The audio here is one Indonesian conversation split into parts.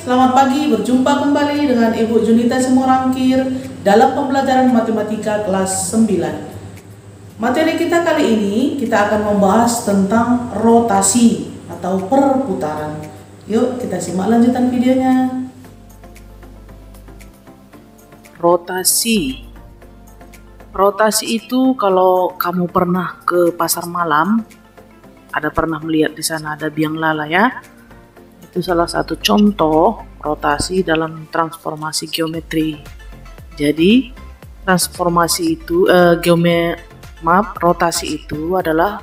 selamat pagi. Berjumpa kembali dengan Ibu Junita Semorangkir dalam pembelajaran matematika kelas 9. Materi kita kali ini kita akan membahas tentang rotasi atau perputaran. Yuk kita simak lanjutan videonya. Rotasi. Rotasi itu kalau kamu pernah ke pasar malam, pernah melihat di sana ada biang lala ya. Itu salah satu contoh rotasi dalam transformasi geometri. Jadi transformasi itu rotasi itu adalah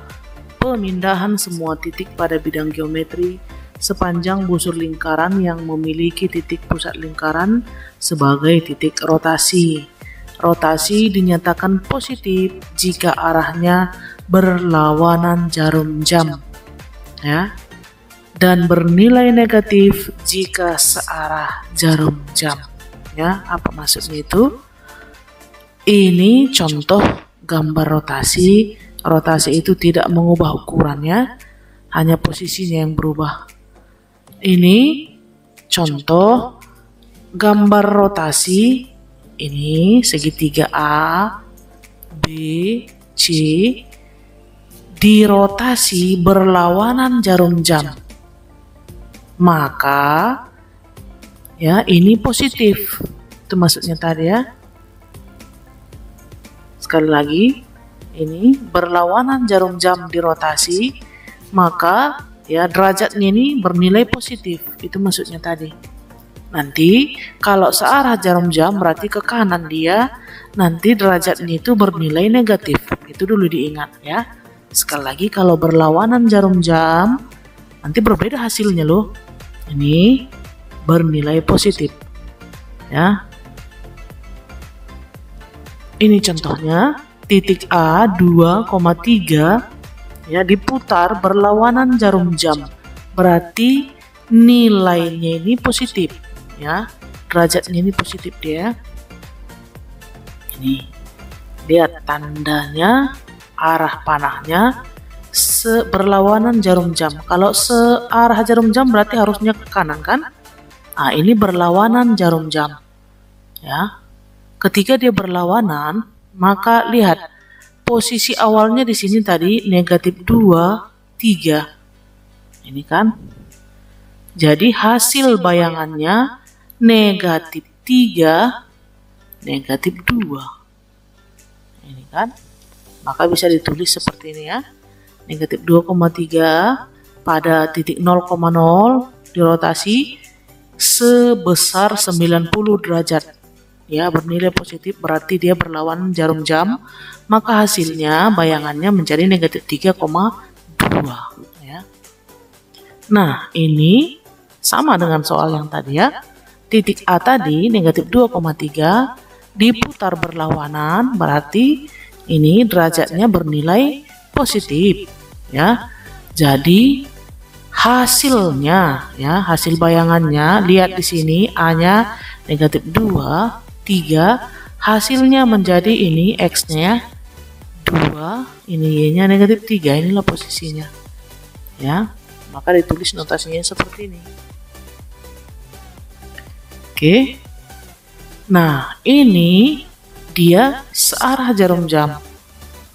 pemindahan semua titik pada bidang geometri sepanjang busur lingkaran yang memiliki titik pusat lingkaran sebagai titik rotasi. Rotasi dinyatakan positif jika arahnya berlawanan jarum jam, ya, dan bernilai negatif jika searah jarum jam. Ya, apa maksudnya itu? Ini contoh gambar rotasi. Rotasi itu tidak mengubah ukurannya, hanya posisinya yang berubah. Ini contoh gambar rotasi. Ini segitiga A, B, C dirotasi berlawanan jarum jam. Maka ya ini positif. Itu maksudnya tadi ya. Sekali lagi, ini berlawanan jarum jam dirotasi, maka ya derajatnya ini bernilai positif. Itu maksudnya tadi. Nanti kalau searah jarum jam berarti ke kanan dia, nanti derajatnya itu bernilai negatif. Itu dulu diingat ya. Sekali lagi, kalau berlawanan jarum jam nanti berbeda hasilnya loh. Ini bernilai positif ya. Ini contohnya, titik A 2,3 ya diputar berlawanan jarum jam. Berarti nilainya ini positif ya. Derajatnya ini positif dia. Ini lihat tandanya, arah panahnya berlawanan jarum jam. Kalau searah jarum jam berarti harusnya ke kanan kan? Nah, ini berlawanan jarum jam. Ya. Ketika dia berlawanan, maka lihat posisi awalnya di sini tadi negatif 2, 3. Ini kan? Jadi hasil bayangannya negatif 3, negatif 2. Ini kan? Maka bisa ditulis seperti ini ya. Negatif 2,3 pada titik 0,0 dirotasi sebesar 90 derajat. Ya, bernilai positif berarti dia berlawanan jarum jam. Maka hasilnya bayangannya menjadi negatif 3,2 ya. Nah, ini sama dengan soal yang tadi ya. Titik A tadi negatif 2,3 diputar berlawanan berarti ini derajatnya bernilai positif ya. Jadi hasilnya ya, hasil bayangannya lihat di sini A-nya negatif 2, 3, hasilnya menjadi ini X-nya 2, ini Y-nya negatif 3, inilah posisinya ya. Maka ditulis notasinya seperti ini. Oke. Nah, ini dia searah jarum jam.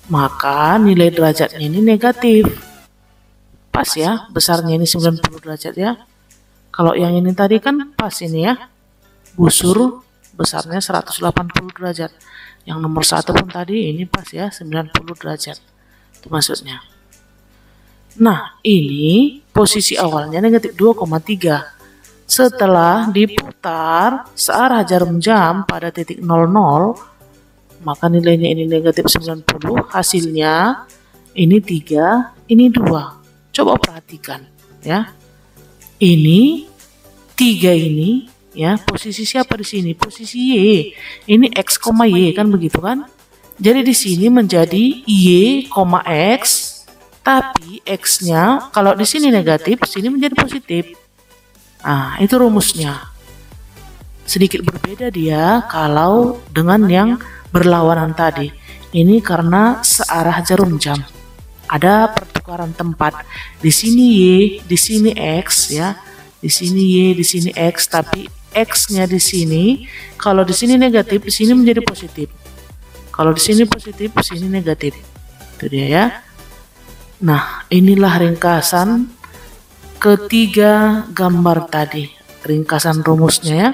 Maka nilai derajatnya ini negatif. Pas ya, besarnya ini 90 derajat ya. Kalau yang ini tadi kan pas ini ya. Busur besarnya 180 derajat. Yang nomor 1 pun tadi ini pas ya, 90 derajat. Itu maksudnya. Nah, ini posisi awalnya negatif 2,3. Setelah diputar searah jarum jam pada titik 00, maka nilainya ini negatif 90, hasilnya ini 3, ini 2. Coba perhatikan ya. Ini 3 ini ya, posisi siapa di sini? Posisi Y. Ini X, Y kan begitu kan? Jadi di sini menjadi Y, X, tapi X-nya kalau di sini negatif, di sini menjadi positif. Nah, itu rumusnya. Sedikit berbeda dia kalau dengan yang berlawanan tadi. Ini karena searah jarum jam. Ada pertukaran tempat. Di sini Y, di sini X ya. Di sini Y, di sini X, tapi X-nya di sini, kalau di sini negatif, di sini menjadi positif. Kalau di sini positif, di sini negatif. Itu dia ya. Nah, inilah ringkasan ketiga gambar tadi. Ringkasan rumusnya ya.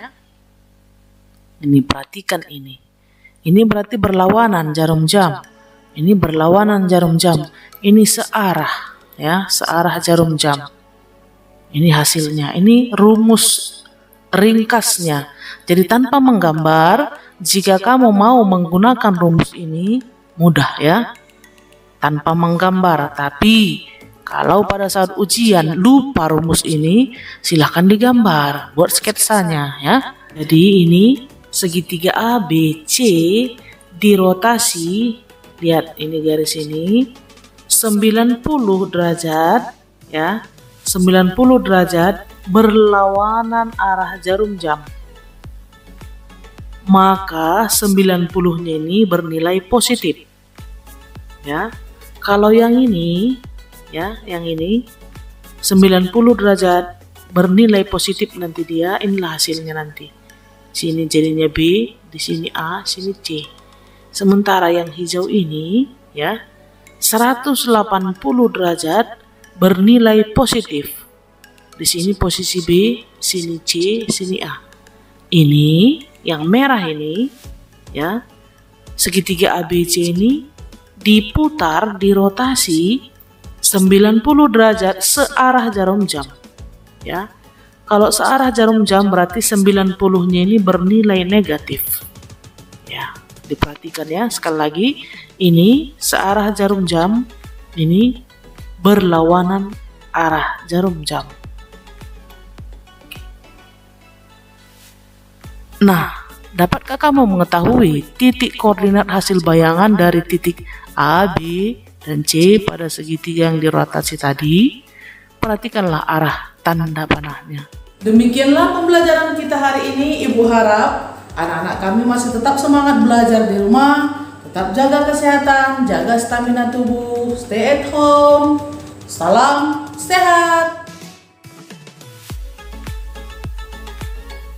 Ini perhatikan ini. Ini berarti berlawanan jarum jam. Ini berlawanan jarum jam. Ini searah ya, searah jarum jam. Ini hasilnya. Ini rumus ringkasnya. Jadi tanpa menggambar, jika kamu mau menggunakan rumus ini mudah ya. Tanpa menggambar. Tapi kalau pada saat ujian lupa rumus ini, silahkan digambar, buat sketsanya ya. Jadi ini segitiga ABC dirotasi, lihat ini garis ini 90 derajat ya. 90 derajat berlawanan arah jarum jam. Maka 90-nya ini bernilai positif. Ya. Kalau yang ini ya, yang ini 90 derajat bernilai positif nanti dia, inilah hasilnya nanti. Sini jadinya B, di sini A, sini C. Sementara yang hijau ini ya 180 derajat bernilai positif. Di sini posisi B, sini C, sini A. Ini yang merah ini ya, segitiga ABC ini diputar, dirotasi 90 derajat searah jarum jam. Ya. Kalau searah jarum jam berarti 90-nya ini bernilai negatif. Ya, diperhatikan ya sekali lagi, ini searah jarum jam, ini berlawanan arah jarum jam. Nah, dapatkah kamu mengetahui titik koordinat hasil bayangan dari titik A, B, dan C pada segitiga yang dirotasi tadi? Perhatikanlah arah tanda panahnya. Demikianlah pembelajaran kita hari ini. Ibu harap anak-anak kami masih tetap semangat belajar di rumah, tetap jaga kesehatan, jaga stamina tubuh, stay at home. Salam sehat.